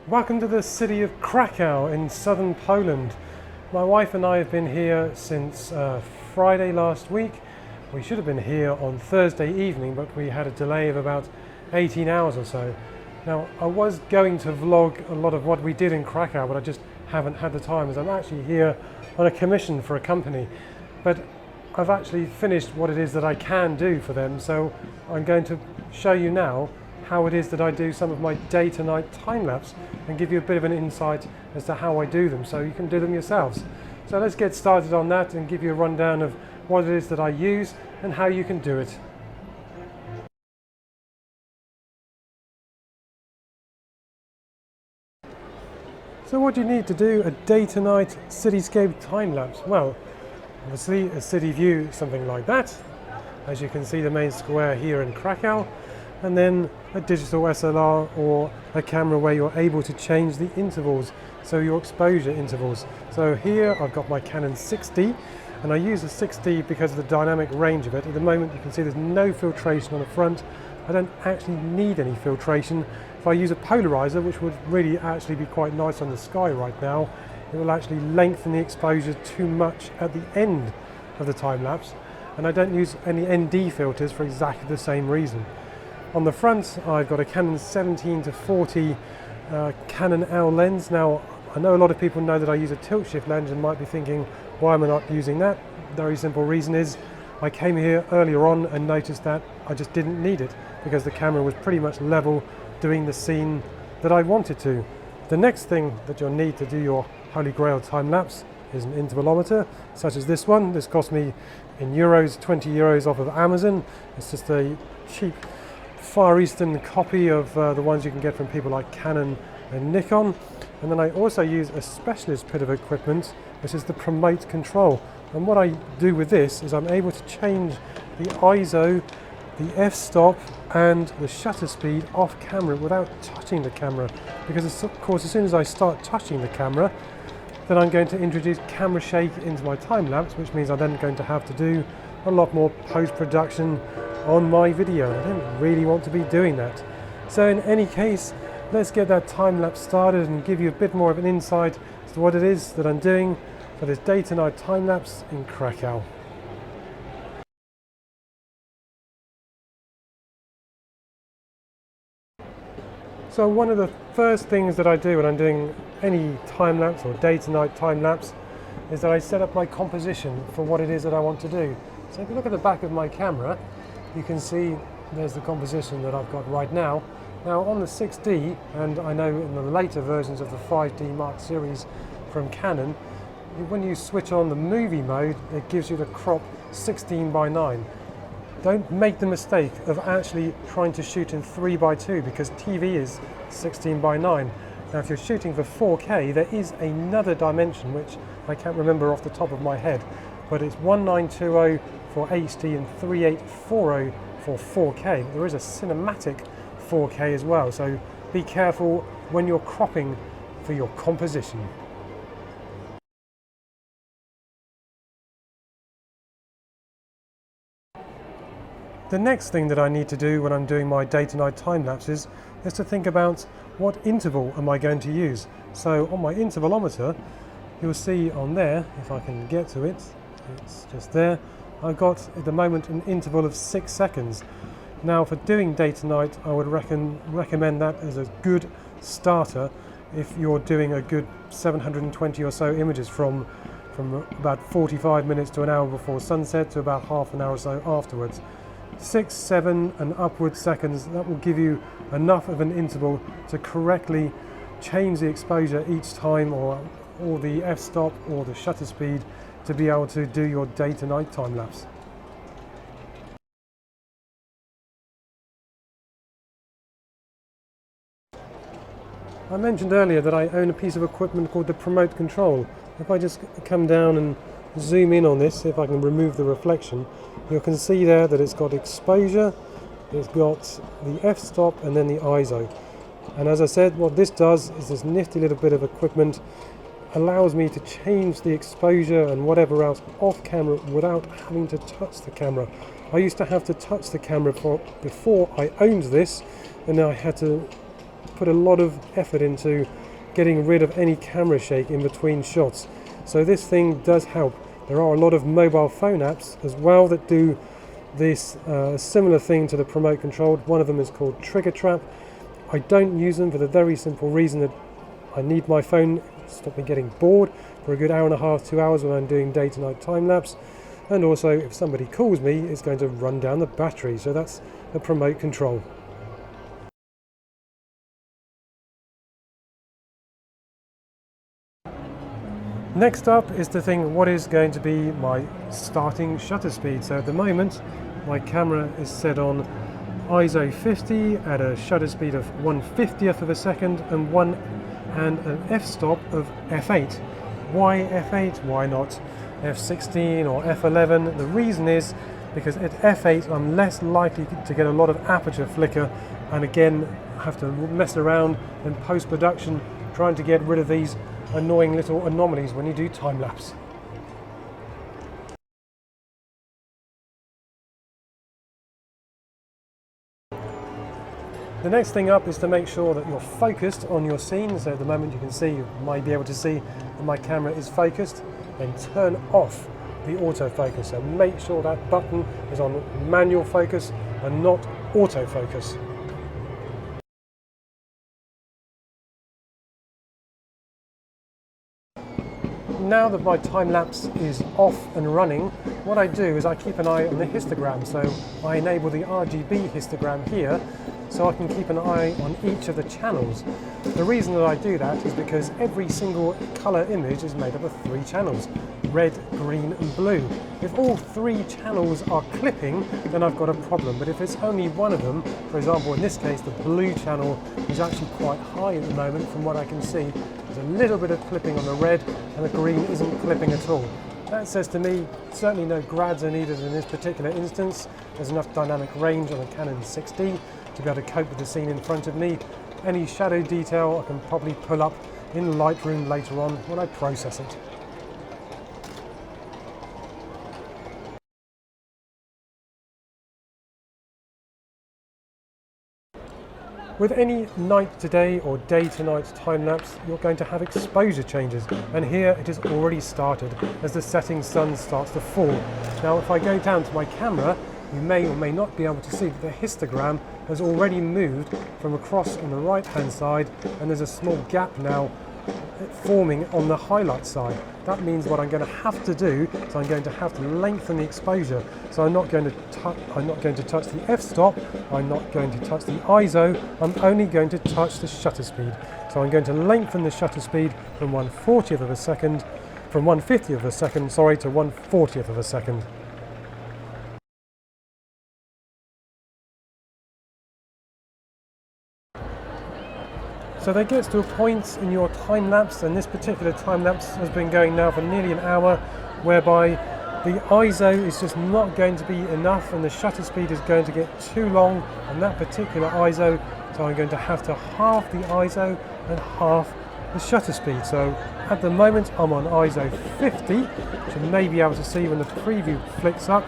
Welcome to the city of Krakow in southern Poland. My wife and I have been here since Friday last week. We should have been here on Thursday evening, but we had a delay of about 18 hours or so. Now, I was going to vlog a lot of what we did in Krakow, but I just haven't had the time, as I'm actually here on a commission for a company. But I've actually finished what it is that I can do for them, so I'm going to show you now how it is that I do some of my day to night time lapse and give you a bit of an insight as to how I do them, so you can do them yourselves. So let's get started on that and give you a rundown of what it is that I use and how you can do it. So what do you need to do a day to night cityscape time lapse? Well, obviously a city view, something like that. As you can see, the main square here in Krakow, and then a digital SLR or a camera where you're able to change the intervals, so your exposure intervals. So here I've got my Canon 6D, and I use the 6D because of the dynamic range of it. At the moment you can see there's no filtration on the front. I don't actually need any filtration. If I use a polarizer, which would really actually be quite nice on the sky right now, it will actually lengthen the exposure too much at the end of the time lapse, and I don't use any ND filters for exactly the same reason. On the front I've got a Canon 17-40 Canon L lens. Now I know a lot of people know that I use a tilt shift lens and might be thinking, why am I not using that? Very simple reason is I came here earlier on and noticed that I just didn't need it because the camera was pretty much level doing the scene that I wanted to. The next thing that you'll need to do your Holy Grail time lapse is an intervalometer, such as this one. This cost me in euros, 20 euros off of Amazon. It's just a cheap Far Eastern copy of the ones you can get from people like Canon and Nikon. And then I also use a specialist bit of equipment, which is the Promote Control. And what I do with this is I'm able to change the ISO, the f-stop and the shutter speed off camera without touching the camera, because of course as soon as I start touching the camera, then I'm going to introduce camera shake into my time lapse, which means I'm then going to have to do a lot more post-production on my video. I don't really want to be doing that. So in any case, let's get that time lapse started and give you a bit more of an insight as to what it is that I'm doing for this day to night time lapse in Krakow. So one of the first things that I do when I'm doing any time lapse or day to night time lapse is that I set up my composition for what it is that I want to do. So if you look at the back of my camera, you can see there's the composition that I've got right now. Now on the 6D, and I know in the later versions of the 5D Mark series from Canon, when you switch on the movie mode, it gives you the crop 16:9. Don't make the mistake of actually trying to shoot in 3:2 because TV is 16:9. Now if you're shooting for 4K, there is another dimension which I can't remember off the top of my head, but it's 1920 for HD and 3840 for 4K. There is a cinematic 4K as well, so be careful when you're cropping for your composition. The next thing that I need to do when I'm doing my day-to-night time lapses is to think about what interval am I going to use. So on my intervalometer, you'll see on there, if I can get to it, it's just there, I've got at the moment an interval of 6 seconds. Now for doing day to night, I would recommend that as a good starter if you're doing a good 720 or so images from about 45 minutes to an hour before sunset to about half an hour or so afterwards. 6, 7 and upward seconds, that will give you enough of an interval to correctly change the exposure each time, or the f-stop or the shutter speed, to be able to do your day to night time lapse. I mentioned earlier that I own a piece of equipment called the Promote Control. If I just come down and zoom in on this, if I can remove the reflection, you can see there that it's got exposure, it's got the f-stop and then the ISO. And as I said, what this does is this nifty little bit of equipment allows me to change the exposure and whatever else off camera without having to touch the camera. I used to have to touch the camera before I owned this, and I had to put a lot of effort into getting rid of any camera shake in between shots. So this thing does help. There are a lot of mobile phone apps as well that do this similar thing to the Promote Controlled. One of them is called Trigger Trap. I don't use them for the very simple reason that I need my phone to stop me getting bored for a good hour and a half, 2 hours when I'm doing day to night time lapse. And also if somebody calls me, it's going to run down the battery. So that's the Promote Control. Next up is to think what is going to be my starting shutter speed. So at the moment my camera is set on ISO 50 at a shutter speed of 1/50th of a second and an f-stop of f8. Why f8? Why not f16 or f11? The reason is because at f8 I'm less likely to get a lot of aperture flicker, and again have to mess around in post-production trying to get rid of these annoying little anomalies when you do time lapse. The next thing up is to make sure that you're focused on your scene. So at the moment you can see, you might be able to see that my camera is focused. Then turn off the autofocus. So make sure that button is on manual focus and not autofocus. Now that my time lapse is off and running, what I do is I keep an eye on the histogram. So I enable the RGB histogram here, so I can keep an eye on each of the channels. The reason that I do that is because every single color image is made up of 3 channels: red, green and blue. If all 3 channels are clipping, then I've got a problem. But if it's only one of them, for example in this case the blue channel is actually quite high at the moment from what I can see. There's a little bit of clipping on the red and the green isn't clipping at all. That says to me certainly no grads are needed in this particular instance. There's enough dynamic range on a Canon 6D to be able to cope with the scene in front of me. Any shadow detail I can probably pull up in Lightroom later on when I process it. With any night to day or day to night time lapse, you're going to have exposure changes, and here it has already started as the setting sun starts to fall. Now if I go down to my camera, you may or may not be able to see that the histogram has already moved from across on the right hand side, and there's a small gap now forming on the highlight side. That means what I'm going to have to do is I'm going to have to lengthen the exposure. So I'm not going to touch the f-stop, I'm not going to touch the ISO, I'm only going to touch the shutter speed. So I'm going to lengthen the shutter speed from 1/40th of a second, from 1/50th of a second, sorry, to 1/40th of a second. So that gets to a point in your time lapse, and this particular time lapse has been going now for nearly an hour, whereby the ISO is just not going to be enough and the shutter speed is going to get too long on that particular ISO, so I'm going to have to halve the ISO and half the shutter speed. So at the moment I'm on ISO 50, which you may be able to see when the preview flicks up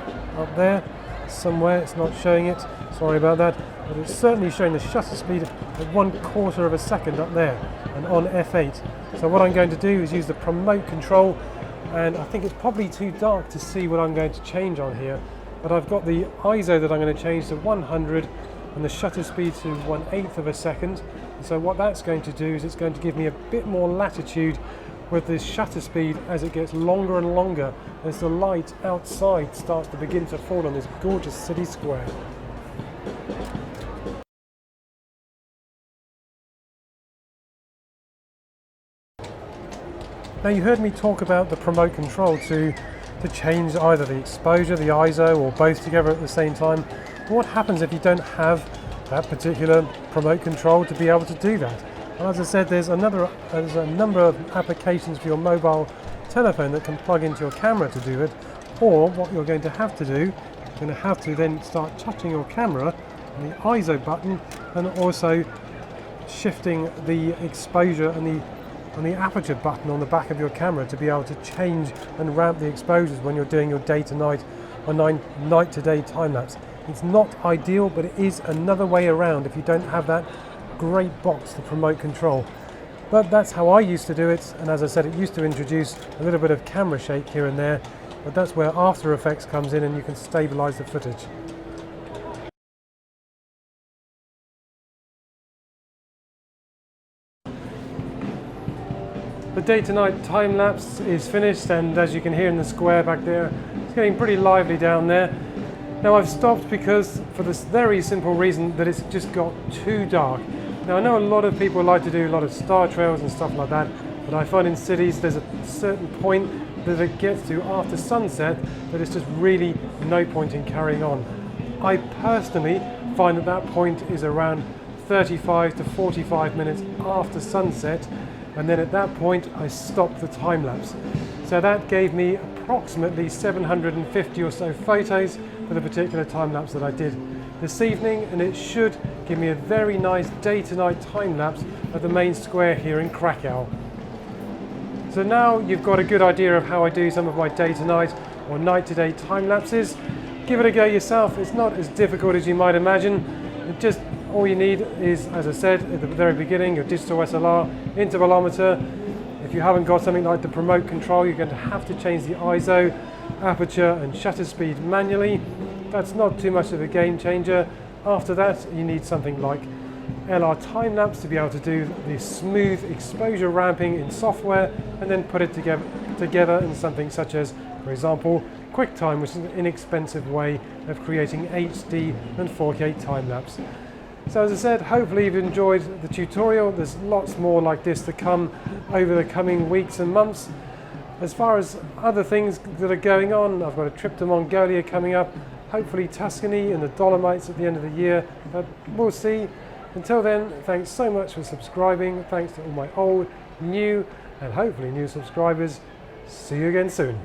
there somewhere. It's not showing it, sorry about that, but it's certainly showing the shutter speed at 1/4 of a second up there and on f8. So what I'm going to do is use the Promote Control, and I think it's probably too dark to see what I'm going to change on here, but I've got the ISO that I'm going to change to 100 and the shutter speed to 1/8 of a second. And so what that's going to do is it's going to give me a bit more latitude with this shutter speed as it gets longer and longer as the light outside starts to begin to fall on this gorgeous city square. Now you heard me talk about the Promote Control to change either the exposure, the ISO, or both together at the same time. But what happens if you don't have that particular Promote Control to be able to do that? And as I said, there's a number of applications for your mobile telephone that can plug into your camera to do it. Or what you're going to have to do, you're going to have to then start touching your camera on the ISO button and also shifting the exposure and the aperture button on the back of your camera to be able to change and ramp the exposures when you're doing your day to night or night to day time lapse. It's not ideal, but it is another way around if you don't have that great box to promote control. But that's how I used to do it, and as I said, it used to introduce a little bit of camera shake here and there, but that's where After Effects comes in and you can stabilize the footage. The day to night time lapse is finished, and as you can hear in the square back there, it's getting pretty lively down there. Now I've stopped because, for this very simple reason, that it's just got too dark. Now I know a lot of people like to do a lot of star trails and stuff like that, but I find in cities there's a certain point that it gets to after sunset that it's just really no point in carrying on. I personally find that that point is around 35 to 45 minutes after sunset, and then at that point I stopped the time lapse. So that gave me approximately 750 or so photos for the particular time lapse that I did this evening, and it should give me a very nice day to night time lapse of the main square here in Krakow. So now you've got a good idea of how I do some of my day to night or night to day time lapses. Give it a go yourself. It's not as difficult as you might imagine. Just all you need is, as I said at the very beginning, your digital SLR, intervalometer. If you haven't got something like the Promote Control, you're going to have to change the ISO, aperture and shutter speed manually. That's not too much of a game changer. After that, you need something like LR time lapse to be able to do the smooth exposure ramping in software and then put it together in something such as, for example, QuickTime, which is an inexpensive way of creating HD and 4K time lapse. So as I said, hopefully you've enjoyed the tutorial. There's lots more like this to come over the coming weeks and months. As far as other things that are going on, I've got a trip to Mongolia coming up, hopefully Tuscany and the Dolomites at the end of the year, but we'll see. Until then, thanks so much for subscribing. Thanks to all my old, new and hopefully new subscribers. See you again soon.